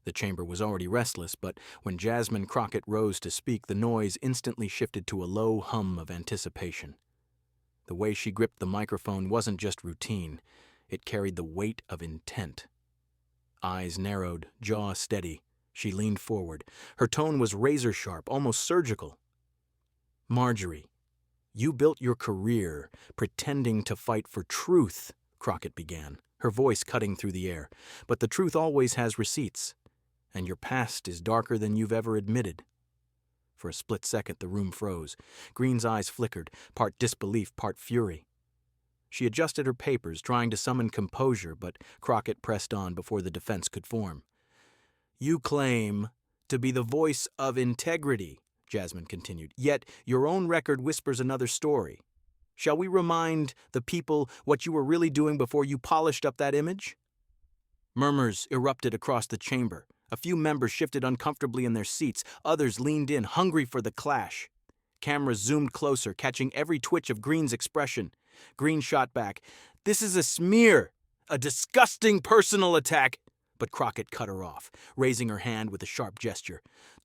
The chamber was already restless, but when Jasmine Crockett rose to speak, the noise instantly shifted to a low hum of anticipation. The way she gripped the microphone wasn't just routine. It carried the weight of intent. Eyes narrowed, jaw steady. She leaned forward. Her tone was razor-sharp, almost surgical. "Marjorie, you built your career pretending to fight for truth," Crockett began, her voice cutting through the air. "But the truth always has receipts, and your past is darker than you've ever admitted." For a split second, the room froze. Greene's eyes flickered, part disbelief, part fury. She adjusted her papers, trying to summon composure, but Crockett pressed on before the defense could form. "You claim to be the voice of integrity," Jasmine continued, "yet your own record whispers another story. Shall we remind the people what you were really doing before you polished up that image?" Murmurs erupted across the chamber. A few members shifted uncomfortably in their seats. Others leaned in, hungry for the clash. Cameras zoomed closer, catching every twitch of Greene's expression. Greene shot back, "This is a smear, a disgusting personal attack." But Crockett cut her off, raising her hand with a sharp gesture.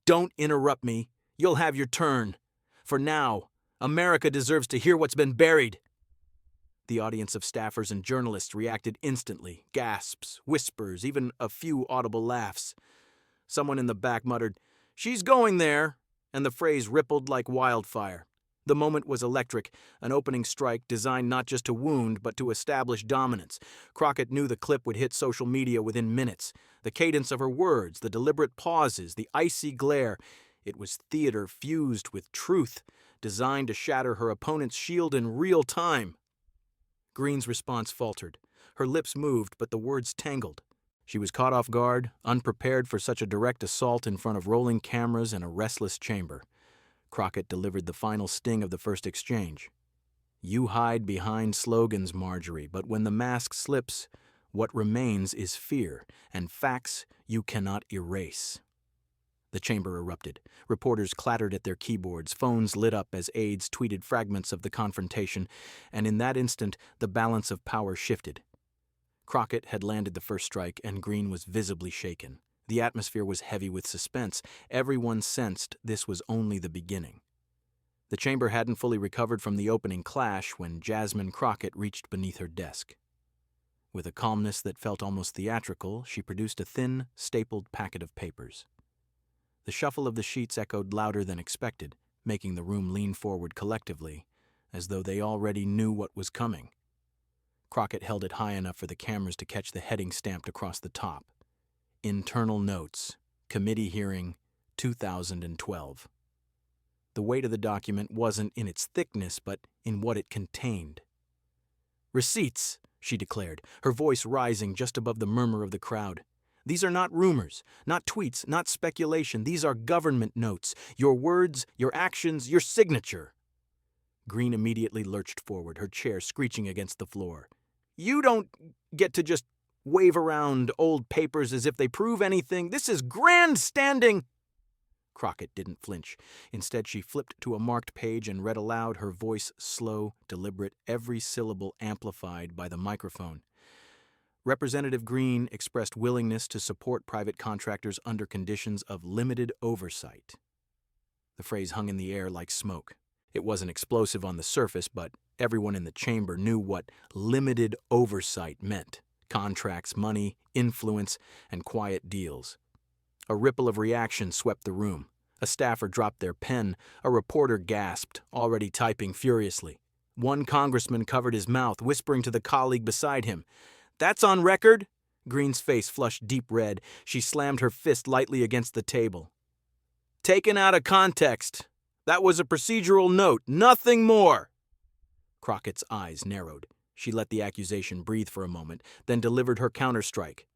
"Don't interrupt me. You'll have your turn. For now, America deserves to hear what's been buried." The audience of staffers and journalists reacted instantly. Gasps, whispers, even a few audible laughs. Someone in the back muttered, "She's going there," and the phrase rippled like wildfire. The moment was electric, an opening strike designed not just to wound, but to establish dominance. Crockett knew the clip would hit social media within minutes. The cadence of her words, the deliberate pauses, the icy glare. It was theater fused with truth, designed to shatter her opponent's shield in real time. Greene's response faltered. Her lips moved, but the words tangled. She was caught off guard, unprepared for such a direct assault in front of rolling cameras and a restless chamber. Crockett delivered the final sting of the first exchange. "You hide behind slogans, Marjorie, but when the mask slips, what remains is fear, and facts you cannot erase." The chamber erupted. Reporters clattered at their keyboards, phones lit up as aides tweeted fragments of the confrontation, and in that instant the balance of power shifted. Crockett had landed the first strike, and Greene was visibly shaken. The atmosphere was heavy with suspense. Everyone sensed this was only the beginning. The chamber hadn't fully recovered from the opening clash when Jasmine Crockett reached beneath her desk. With a calmness that felt almost theatrical, she produced a thin, stapled packet of papers. The shuffle of the sheets echoed louder than expected, making the room lean forward collectively, as though they already knew what was coming. Crockett held it high enough for the cameras to catch the heading stamped across the top. Internal Notes, Committee Hearing, 2012. The weight of the document wasn't in its thickness, but in what it contained. "Receipts," she declared, her voice rising just above the murmur of the crowd. "These are not rumors, not tweets, not speculation. These are government notes. Your words, your actions, your signature." Greene immediately lurched forward, her chair screeching against the floor. "You don't get to just wave around old papers as if they prove anything. This is grandstanding." Crockett didn't flinch. Instead, she flipped to a marked page and read aloud, her voice slow, deliberate, every syllable amplified by the microphone. Representative Greene expressed willingness to support private contractors under conditions of limited oversight. The phrase hung in the air like smoke. It wasn't explosive on the surface, but everyone in the chamber knew what limited oversight meant. Contracts, money, influence, and quiet deals. A ripple of reaction swept the room. A staffer dropped their pen. A reporter gasped, already typing furiously. One congressman covered his mouth, whispering to the colleague beside him. "That's on record?" Greene's face flushed deep red. She slammed her fist lightly against the table. "Taken out of context. That was a procedural note, nothing more." Crockett's eyes narrowed. She let the accusation breathe for a moment, then delivered her counterstrike.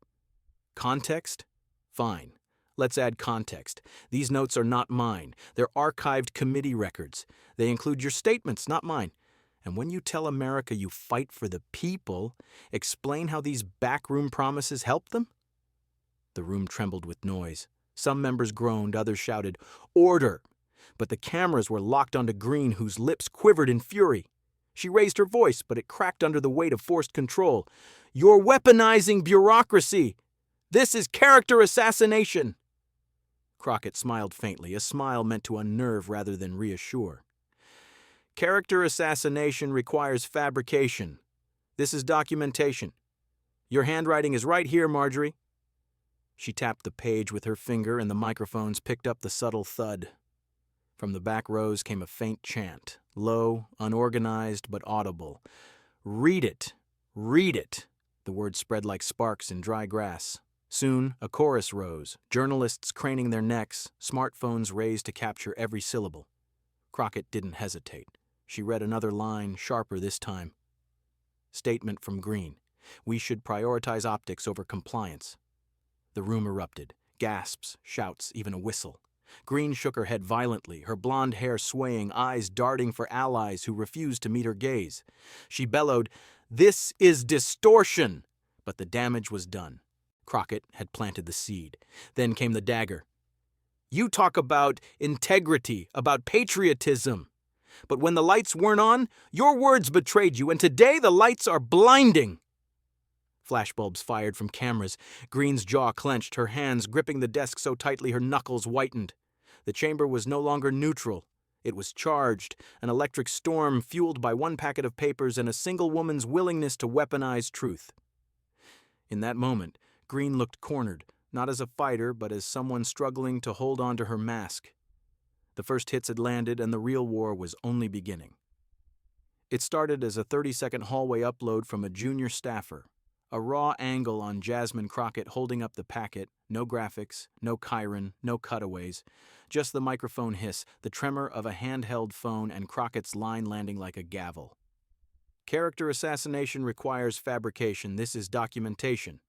"Context? Fine. Let's add context. These notes are not mine. They're archived committee records. They include your statements, not mine. And when you tell America you fight for the people, explain how these backroom promises help them?" The room trembled with noise. Some members groaned, others shouted, "Order!" But the cameras were locked onto Greene, whose lips quivered in fury. She raised her voice, but it cracked under the weight of forced control. "You're weaponizing bureaucracy." This is character assassination! Crockett smiled faintly, a smile meant to unnerve rather than reassure. Character assassination requires fabrication. This is documentation. Your handwriting is right here, Marjorie. She tapped the page with her finger and the microphones picked up the subtle thud. From the back rows came a faint chant, low, unorganized, but audible. Read it! Read it! The words spread like sparks in dry grass. Soon, a chorus rose, journalists craning their necks, smartphones raised to capture every syllable. Crockett didn't hesitate. She read another line, sharper this time. Statement from Greene. We should prioritize optics over compliance. The room erupted. Gasps, shouts, even a whistle. Greene shook her head violently, her blonde hair swaying, eyes darting for allies who refused to meet her gaze. She bellowed, "This is distortion!" But the damage was done. Crockett had planted the seed. Then came the dagger. You talk about integrity, about patriotism. But when the lights weren't on, your words betrayed you, and today the lights are blinding. Flashbulbs fired from cameras. Greene's jaw clenched, her hands gripping the desk so tightly her knuckles whitened. The chamber was no longer neutral. It was charged, an electric storm fueled by one packet of papers and a single woman's willingness to weaponize truth. In that moment, Greene looked cornered, not as a fighter, but as someone struggling to hold on to her mask. The first hits had landed, and the real war was only beginning. It started as a 30-second hallway upload from a junior staffer. A raw angle on Jasmine Crockett holding up the packet, no graphics, no Chiron, no cutaways, just the microphone hiss, the tremor of a handheld phone, and Crockett's line landing like a gavel. Character assassination requires fabrication. This is documentation.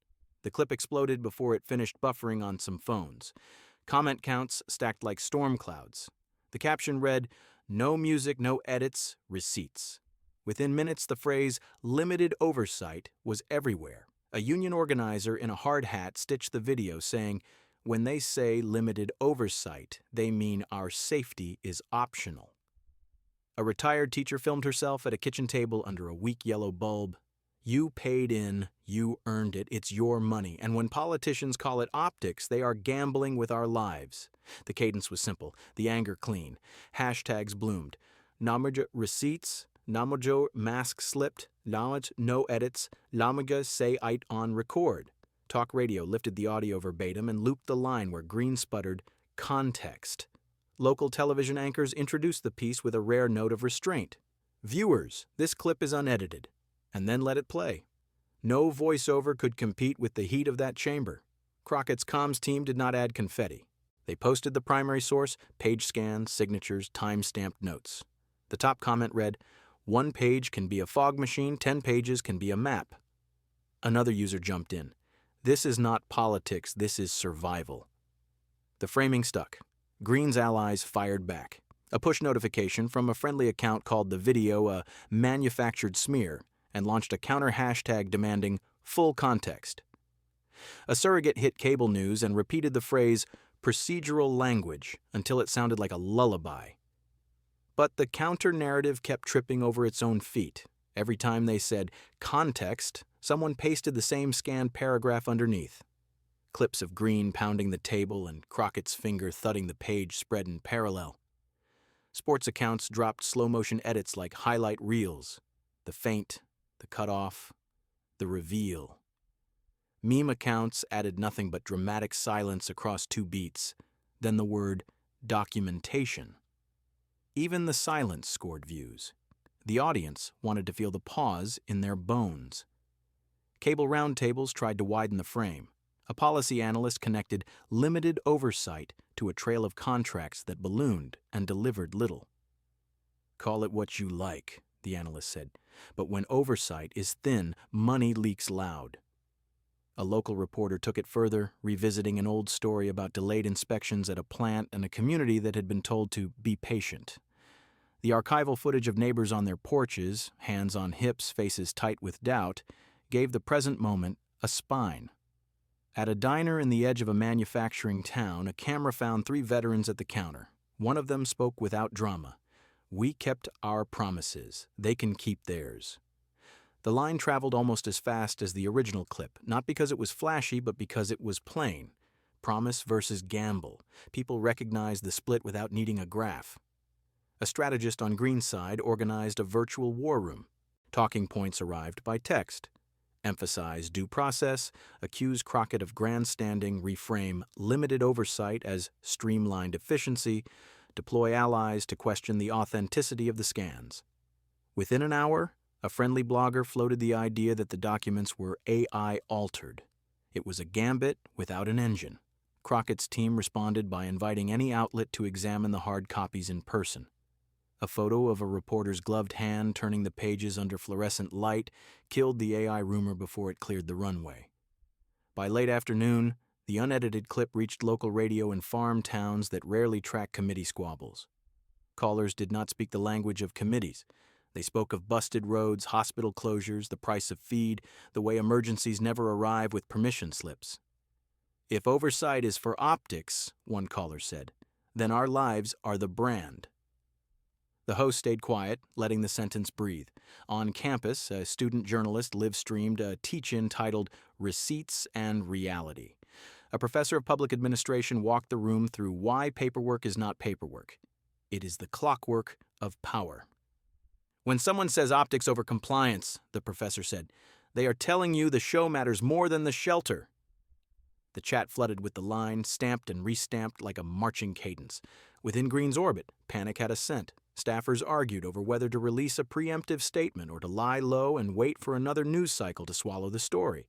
The clip exploded before it finished buffering on some phones. Comment counts stacked like storm clouds. The caption read, "No music, no edits, receipts." Within minutes, the phrase, "limited oversight," was everywhere. A union organizer in a hard hat stitched the video saying, "When they say limited oversight, they mean our safety is optional." A retired teacher filmed herself at a kitchen table under a weak yellow bulb. You paid in, you earned it, it's your money, and when politicians call it optics, they are gambling with our lives. The cadence was simple, the anger clean. Hashtags bloomed. Namaja receipts, Namajo mask slipped, Namaj no edits, Lamaga say it on record. Talk radio lifted the audio verbatim and looped the line where Greene sputtered, "Context." Local television anchors introduced the piece with a rare note of restraint. "Viewers, this clip is unedited," and then let it play. No voiceover could compete with the heat of that chamber. Crockett's comms team did not add confetti. They posted the primary source, page scans, signatures, time-stamped notes. The top comment read, "One page can be a fog machine, 10 pages can be a map." Another user jumped in. "This is not politics, this is survival." The framing stuck. Greene's allies fired back. A push notification from a friendly account called the video a manufactured smear and launched a counter hashtag demanding full context. A surrogate hit cable news and repeated the phrase procedural language until it sounded like a lullaby. But the counter-narrative kept tripping over its own feet. Every time they said context, someone pasted the same scanned paragraph underneath. Clips of Greene pounding the table and Crockett's finger thudding the page spread in parallel. Sports accounts dropped slow-motion edits like highlight reels. The feint, the cutoff, the reveal. Meme accounts added nothing but dramatic silence across 2 beats, then the word documentation. Even the silence scored views. The audience wanted to feel the pause in their bones. Cable roundtables tried to widen the frame. A policy analyst connected limited oversight to a trail of contracts that ballooned and delivered little. "Call it what you like," the analyst said, "but when oversight is thin, money leaks loud." A local reporter took it further, revisiting an old story about delayed inspections at a plant and a community that had been told to be patient. The archival footage of neighbors on their porches, hands on hips, faces tight with doubt, gave the present moment a spine. At a diner in the edge of a manufacturing town, a camera found 3 veterans at the counter. One of them spoke without drama. "We kept our promises. They can keep theirs." The line traveled almost as fast as the original clip, not because it was flashy, but because it was plain. Promise versus gamble. People recognized the split without needing a graph. A strategist on Greene's side organized a virtual war room. Talking points arrived by text. Emphasize due process, accuse Crockett of grandstanding, reframe limited oversight as streamlined efficiency, deploy allies to question the authenticity of the scans. Within an hour, a friendly blogger floated the idea that the documents were AI-altered. It was a gambit without an engine. Crockett's team responded by inviting any outlet to examine the hard copies in person. A photo of a reporter's gloved hand turning the pages under fluorescent light killed the AI rumor before it cleared the runway. By late afternoon, the unedited clip reached local radio in farm towns that rarely track committee squabbles. Callers did not speak the language of committees. They spoke of busted roads, hospital closures, the price of feed, the way emergencies never arrive with permission slips. "If oversight is for optics," one caller said, "then our lives are the brand." The host stayed quiet, letting the sentence breathe. On campus, a student journalist live-streamed a teach-in titled Receipts and Reality. A professor of public administration walked the room through why paperwork is not paperwork. It is the clockwork of power. "When someone says optics over compliance," the professor said, "they are telling you the show matters more than the shelter." The chat flooded with the line, stamped and restamped like a marching cadence. Within Greene's orbit, panic had a scent. Staffers argued over whether to release a preemptive statement or to lie low and wait for another news cycle to swallow the story.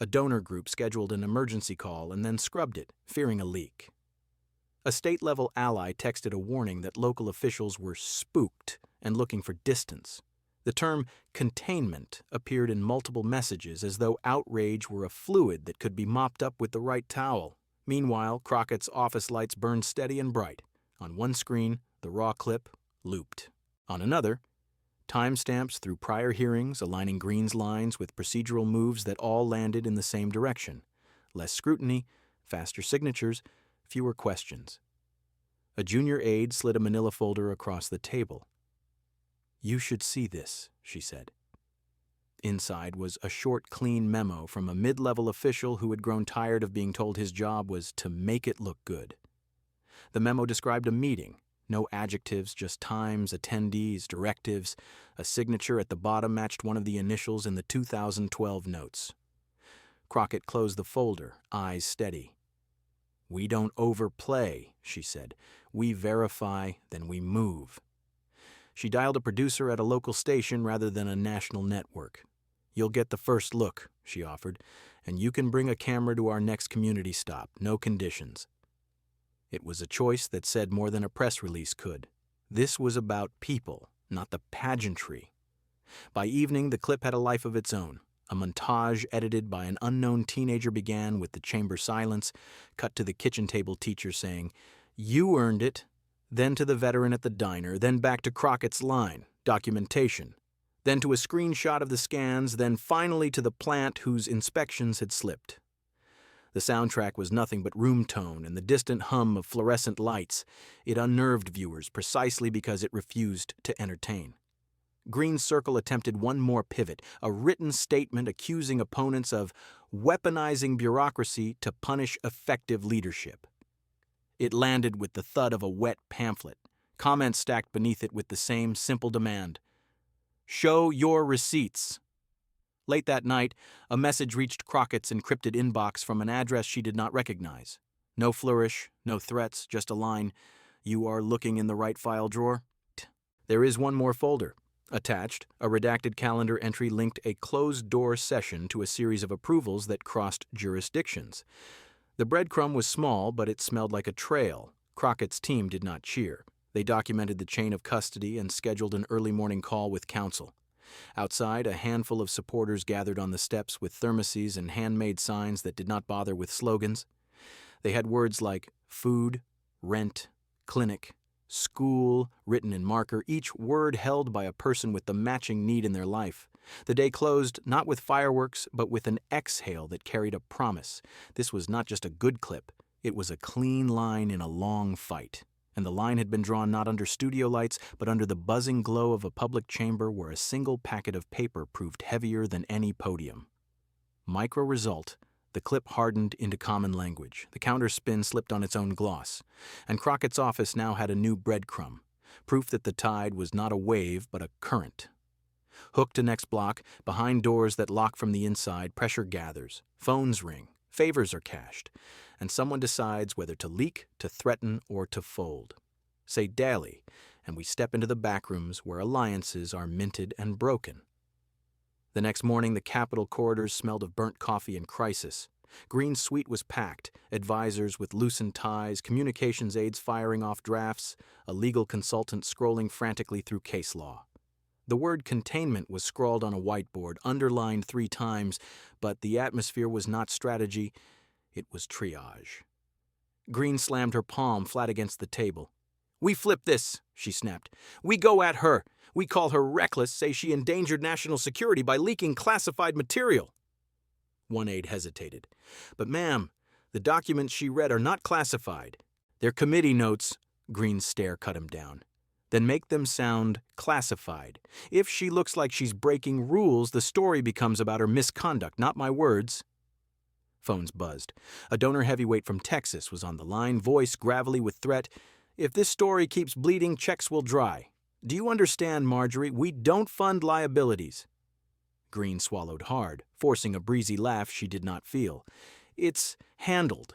A donor group scheduled an emergency call and then scrubbed it, fearing a leak. A state-level ally texted a warning that local officials were spooked and looking for distance. The term containment appeared in multiple messages as though outrage were a fluid that could be mopped up with the right towel. Meanwhile, Crockett's office lights burned steady and bright. On one screen, the raw clip looped. On another, timestamps through prior hearings aligning Greene's lines with procedural moves that all landed in the same direction. Less scrutiny, faster signatures, fewer questions. A junior aide slid a manila folder across the table. "You should see this," she said. Inside was a short, clean memo from a mid-level official who had grown tired of being told his job was to make it look good. The memo described a meeting. No adjectives, just times, attendees, directives. A signature at the bottom matched one of the initials in the 2012 notes. Crockett closed the folder, eyes steady. "We don't overplay," she said. "We verify, then we move." She dialed a producer at a local station rather than a national network. "You'll get the first look," she offered, "and you can bring a camera to our next community stop, no conditions." It was a choice that said more than a press release could. This was about people, not the pageantry. By evening, the clip had a life of its own. A montage edited by an unknown teenager began with the chamber silence, cut to the kitchen table teacher saying, "You earned it," then to the veteran at the diner, then back to Crockett's line, documentation, then to a screenshot of the scans, then finally to the plant whose inspections had slipped. The soundtrack was nothing but room tone and the distant hum of fluorescent lights. It unnerved viewers precisely because it refused to entertain. Greene's Circle attempted one more pivot, a written statement accusing opponents of weaponizing bureaucracy to punish effective leadership. It landed with the thud of a wet pamphlet, comments stacked beneath it with the same simple demand. "Show your receipts." Late that night, a message reached Crockett's encrypted inbox from an address she did not recognize. No flourish, no threats, just a line, "You are looking in the right file drawer." There is one more folder. Attached, a redacted calendar entry linked a closed-door session to a series of approvals that crossed jurisdictions. The breadcrumb was small, but it smelled like a trail. Crockett's team did not cheer. They documented the chain of custody and scheduled an early morning call with counsel. Outside, a handful of supporters gathered on the steps with thermoses and handmade signs that did not bother with slogans. They had words like food, rent, clinic, school, written in marker, each word held by a person with the matching need in their life. The day closed not with fireworks, but with an exhale that carried a promise. This was not just a good clip. It was a clean line in a long fight. And the line had been drawn not under studio lights, but under the buzzing glow of a public chamber where a single packet of paper proved heavier than any podium. Micro result, the clip hardened into common language. The counter spin slipped on its own gloss. And Crockett's office now had a new breadcrumb, proof that the tide was not a wave, but a current. Hooked to next block, behind doors that lock from the inside, pressure gathers, phones ring, favors are cashed, and someone decides whether to leak, to threaten, or to fold. Say daily, and we step into the backrooms where alliances are minted and broken. The next morning, the Capitol corridors smelled of burnt coffee and crisis. Greene's suite was packed, advisors with loosened ties, communications aides firing off drafts, a legal consultant scrolling frantically through case law. The word containment was scrawled on a whiteboard, underlined 3 times, but the atmosphere was not strategy, it was triage. Greene slammed her palm flat against the table. "We flip this," she snapped. "We go at her. We call her reckless, say she endangered national security by leaking classified material." One aide hesitated. "But ma'am, the documents she read are not classified. They're committee notes." Greene's stare cut him down. "Then make them sound classified. If she looks like she's breaking rules, the story becomes about her misconduct, not my words." Phones buzzed. A donor heavyweight from Texas was on the line, voice gravelly with threat. "If this story keeps bleeding, checks will dry. Do you understand, Marjorie? We don't fund liabilities." Greene swallowed hard, forcing a breezy laugh she did not feel. "It's handled."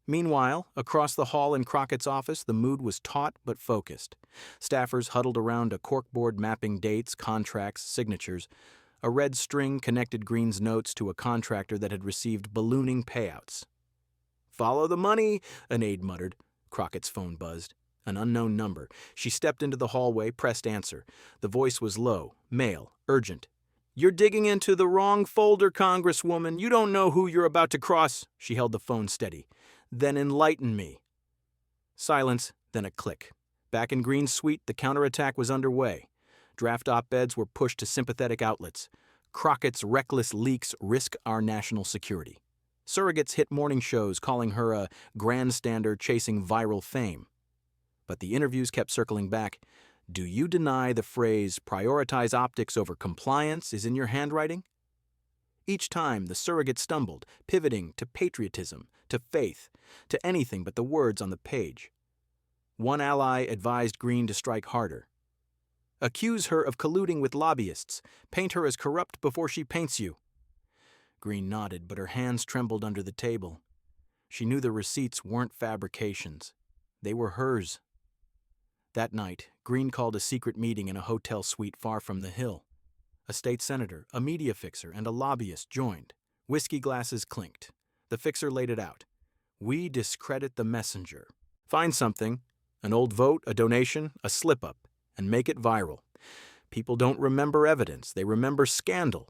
Meanwhile, across the hall in Crockett's office, the mood was taut but focused. Staffers huddled around a corkboard mapping dates, contracts, signatures. A red string connected Greene's notes to a contractor that had received ballooning payouts. "Follow the money," an aide muttered. Crockett's phone buzzed. An unknown number. She stepped into the hallway, pressed answer. The voice was low, male, urgent. "You're digging into the wrong folder, Congresswoman. You don't know who you're about to cross." She held the phone steady. "Then enlighten me." Silence, then a click. Back in Greene's suite, the counterattack was underway. Draft op-eds were pushed to sympathetic outlets. Crockett's reckless leaks risk our national security. Surrogates hit morning shows, calling her a grandstander chasing viral fame. But the interviews kept circling back. "Do you deny the phrase, prioritize optics over compliance, is in your handwriting?" Each time, the surrogate stumbled, pivoting to patriotism, to faith, to anything but the words on the page. One ally advised Greene to strike harder. "Accuse her of colluding with lobbyists. Paint her as corrupt before she paints you." Greene nodded, but her hands trembled under the table. She knew the receipts weren't fabrications. They were hers. That night, Greene called a secret meeting in a hotel suite far from the Hill. A state senator, a media fixer, and a lobbyist joined. Whiskey glasses clinked. The fixer laid it out. "We discredit the messenger. Find something, an old vote, a donation, a slip-up, and make it viral. People don't remember evidence, they remember scandal."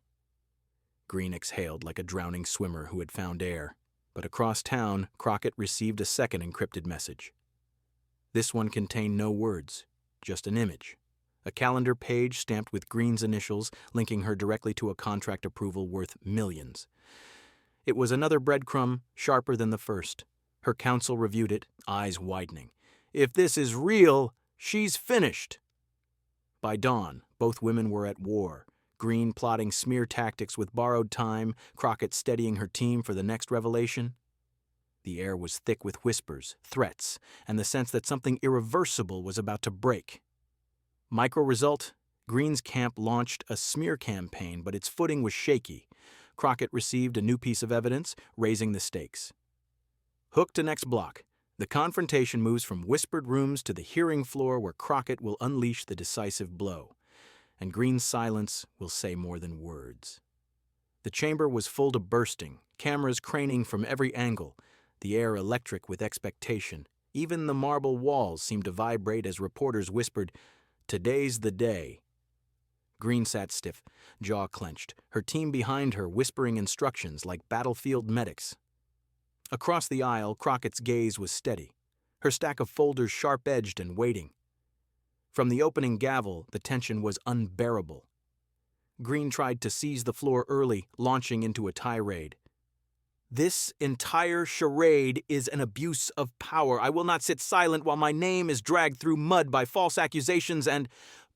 Greene exhaled like a drowning swimmer who had found air. But across town, Crockett received a second encrypted message. This one contained no words, just an image. A calendar page stamped with Greene's initials, linking her directly to a contract approval worth millions. It was another breadcrumb, sharper than the first. Her counsel reviewed it, eyes widening. "If this is real, she's finished." By dawn, both women were at war. Greene plotting smear tactics with borrowed time, Crockett steadying her team for the next revelation. The air was thick with whispers, threats, and the sense that something irreversible was about to break. Micro result, Greene's camp launched a smear campaign, but its footing was shaky. Crockett received a new piece of evidence, raising the stakes. Hooked to next block, the confrontation moves from whispered rooms to the hearing floor where Crockett will unleash the decisive blow. And Greene's silence will say more than words. The chamber was full to bursting, cameras craning from every angle, the air electric with expectation. Even the marble walls seemed to vibrate as reporters whispered, "Today's the day." Greene sat stiff, jaw clenched, her team behind her whispering instructions like battlefield medics. Across the aisle, Crockett's gaze was steady, her stack of folders sharp-edged and waiting. From the opening gavel, the tension was unbearable. Greene tried to seize the floor early, launching into a tirade. This entire charade is an abuse of power. I will not sit silent while my name is dragged through mud by false accusations and—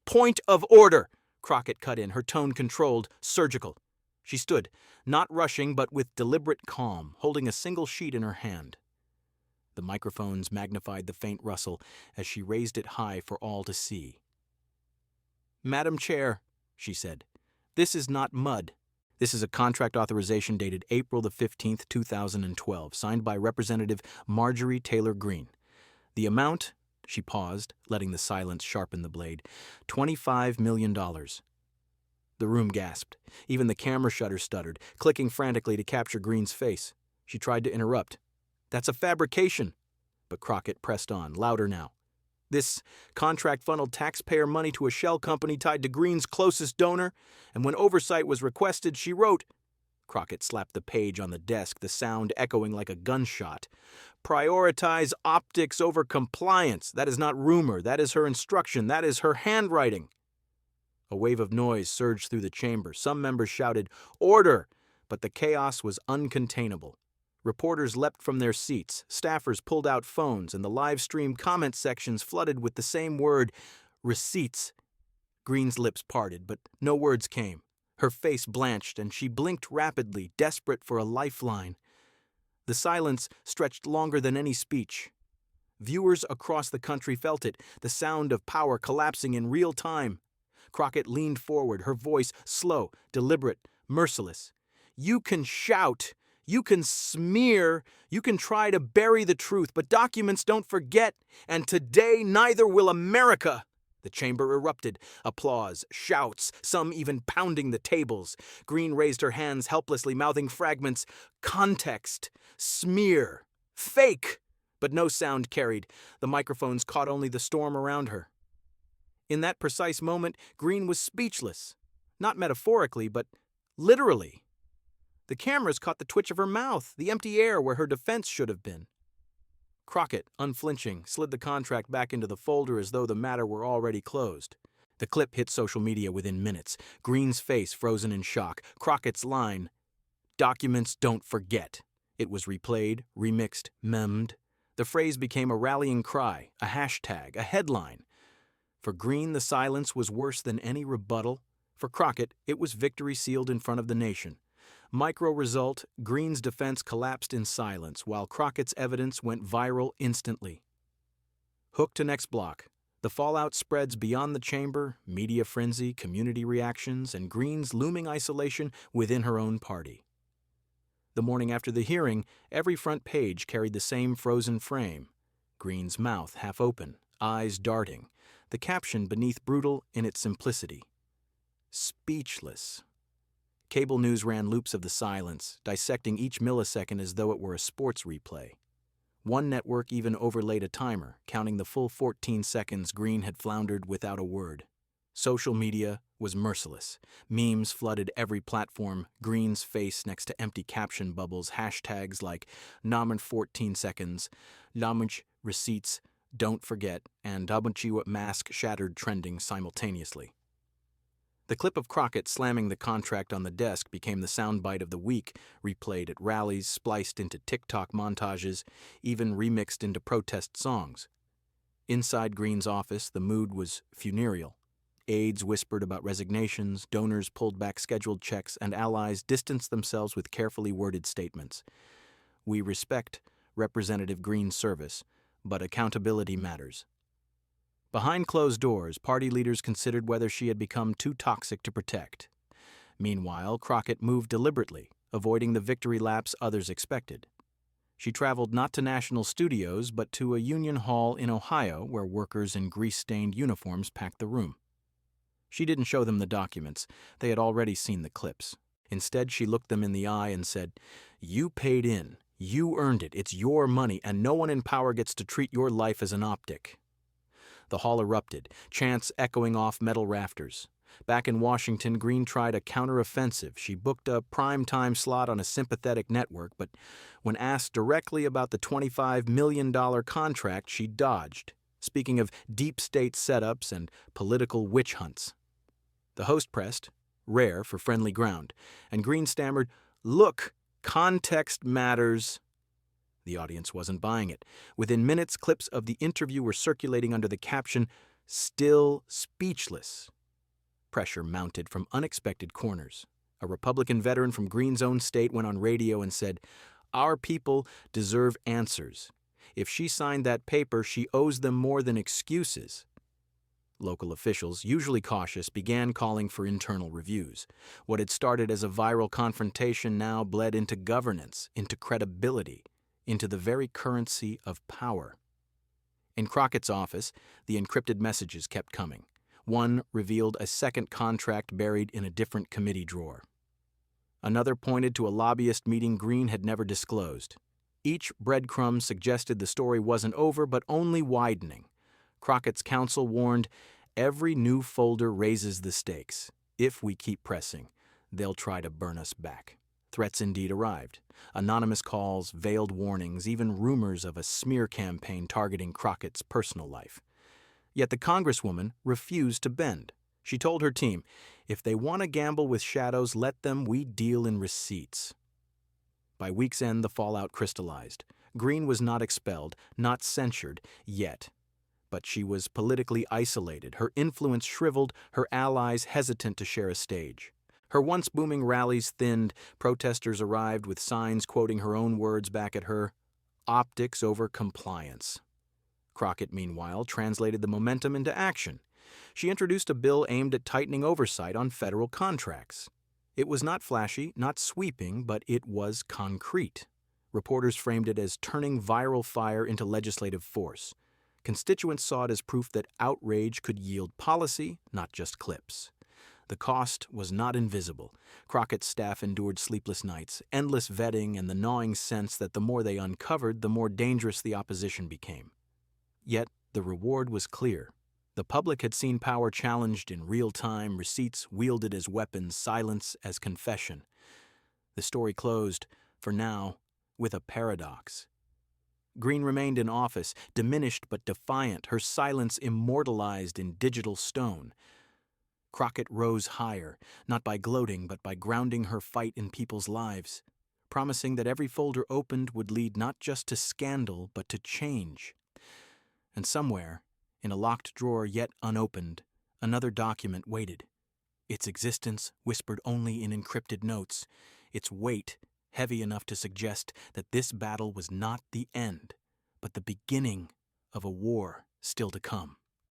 Point of order, Crockett cut in, her tone controlled, surgical. She stood, not rushing but with deliberate calm, holding a single sheet in her hand. The microphones magnified the faint rustle as she raised it high for all to see. Madam Chair, she said, this is not mud. This is a contract authorization dated April the 15th, 2012, signed by Representative Marjorie Taylor Greene. The amount— She paused, letting the silence sharpen the blade. $25 million. The room gasped. Even the camera shutter stuttered, clicking frantically to capture Greene's face. She tried to interrupt. That's a fabrication. But Crockett pressed on, louder now. This contract funneled taxpayer money to a shell company tied to Greene's closest donor, and when oversight was requested, she wrote— Crockett slapped the page on the desk, the sound echoing like a gunshot. Prioritize optics over compliance. That is not rumor. That is her instruction. That is her handwriting. A wave of noise surged through the chamber. Some members shouted, "Order!" But the chaos was uncontainable. Reporters leapt from their seats. Staffers pulled out phones, and the live stream comment sections flooded with the same word, receipts. Greene's lips parted, but no words came. Her face blanched, and she blinked rapidly, desperate for a lifeline. The silence stretched longer than any speech. Viewers across the country felt it, the sound of power collapsing in real time. Crockett leaned forward, her voice slow, deliberate, merciless. You can shout, you can smear, you can try to bury the truth, but documents don't forget, and today neither will America. The chamber erupted. Applause, shouts, some even pounding the tables. Greene raised her hands helplessly, mouthing fragments. Context, smear, fake. But no sound carried. The microphones caught only the storm around her. In that precise moment, Greene was speechless. Not metaphorically, but literally. The cameras caught the twitch of her mouth, the empty air where her defense should have been. Crockett, unflinching, slid the contract back into the folder as though the matter were already closed. The clip hit social media within minutes. Greene's face frozen in shock. Crockett's line, "Documents don't forget." It was replayed, remixed, memed. The phrase became a rallying cry, a hashtag, a headline. For Greene, the silence was worse than any rebuttal. For Crockett, it was victory sealed in front of the nation. Micro result, Greene's defense collapsed in silence, while Crockett's evidence went viral instantly. Hook to next block. The fallout spreads beyond the chamber, media frenzy, community reactions, and Greene's looming isolation within her own party. The morning after the hearing, every front page carried the same frozen frame. Greene's mouth half open, eyes darting. The caption beneath brutal in its simplicity. Speechless. Cable news ran loops of the silence, dissecting each millisecond as though it were a sports replay. One network even overlaid a timer, counting the full 14 seconds Greene had floundered without a word. Social media was merciless. Memes flooded every platform, Greene's face next to empty caption bubbles, hashtags like Namen 14 seconds, Namen receipts, don't forget, and Dabuchi mask shattered trending simultaneously. The clip of Crockett slamming the contract on the desk became the soundbite of the week, replayed at rallies, spliced into TikTok montages, even remixed into protest songs. Inside Greene's office, the mood was funereal. Aides whispered about resignations, donors pulled back scheduled checks, and allies distanced themselves with carefully worded statements. We respect Representative Greene's service, but accountability matters. Behind closed doors, party leaders considered whether she had become too toxic to protect. Meanwhile, Crockett moved deliberately, avoiding the victory laps others expected. She traveled not to national studios, but to a union hall in Ohio where workers in grease-stained uniforms packed the room. She didn't show them the documents. They had already seen the clips. Instead, she looked them in the eye and said, "You paid in. You earned it. It's your money, and no one in power gets to treat your life as an optic." The hall erupted, chants echoing off metal rafters. Back in Washington, Greene tried a counteroffensive. She booked a prime-time slot on a sympathetic network, but when asked directly about the $25 million contract, she dodged, speaking of deep state setups and political witch hunts. The host pressed, rare for friendly ground, and Greene stammered, "Look, Context matters. The audience wasn't buying it. Within minutes, clips of the interview were circulating under the caption, "Still speechless." Pressure mounted from unexpected corners. A Republican veteran from Greene's own state went on radio and said, "Our people deserve answers. If she signed that paper, she owes them more than excuses." Local officials, usually cautious, began calling for internal reviews. What had started as a viral confrontation now bled into governance, into credibility, into the very currency of power. In Crockett's office, the encrypted messages kept coming. One revealed a second contract buried in a different committee drawer. Another pointed to a lobbyist meeting Greene had never disclosed. Each breadcrumb suggested the story wasn't over, but only widening. Crockett's counsel warned, "Every new folder raises the stakes. If we keep pressing, they'll try to burn us back." Threats indeed arrived. Anonymous calls, veiled warnings, even rumors of a smear campaign targeting Crockett's personal life. Yet the Congresswoman refused to bend. She told her team, "If they want to gamble with shadows, let them. We deal in receipts." By week's end, the fallout crystallized. Greene was not expelled, not censured, yet. But she was politically isolated, her influence shriveled, her allies hesitant to share a stage. Her once booming rallies thinned, protesters arrived with signs quoting her own words back at her, "Optics over compliance." Crockett, meanwhile, translated the momentum into action. She introduced a bill aimed at tightening oversight on federal contracts. It was not flashy, not sweeping, but it was concrete. Reporters framed it as turning viral fire into legislative force. Constituents saw it as proof that outrage could yield policy, not just clips. The cost was not invisible. Crockett's staff endured sleepless nights, endless vetting, and the gnawing sense that the more they uncovered, the more dangerous the opposition became. Yet the reward was clear. The public had seen power challenged in real time, receipts wielded as weapons, silence as confession. The story closed, for now, with a paradox. Greene remained in office, diminished but defiant, her silence immortalized in digital stone. Crockett rose higher, not by gloating but by grounding her fight in people's lives, promising that every folder opened would lead not just to scandal but to change. And somewhere, in a locked drawer yet unopened, another document waited. Its existence whispered only in encrypted notes, its weight heavy enough to suggest that this battle was not the end, but the beginning of a war still to come.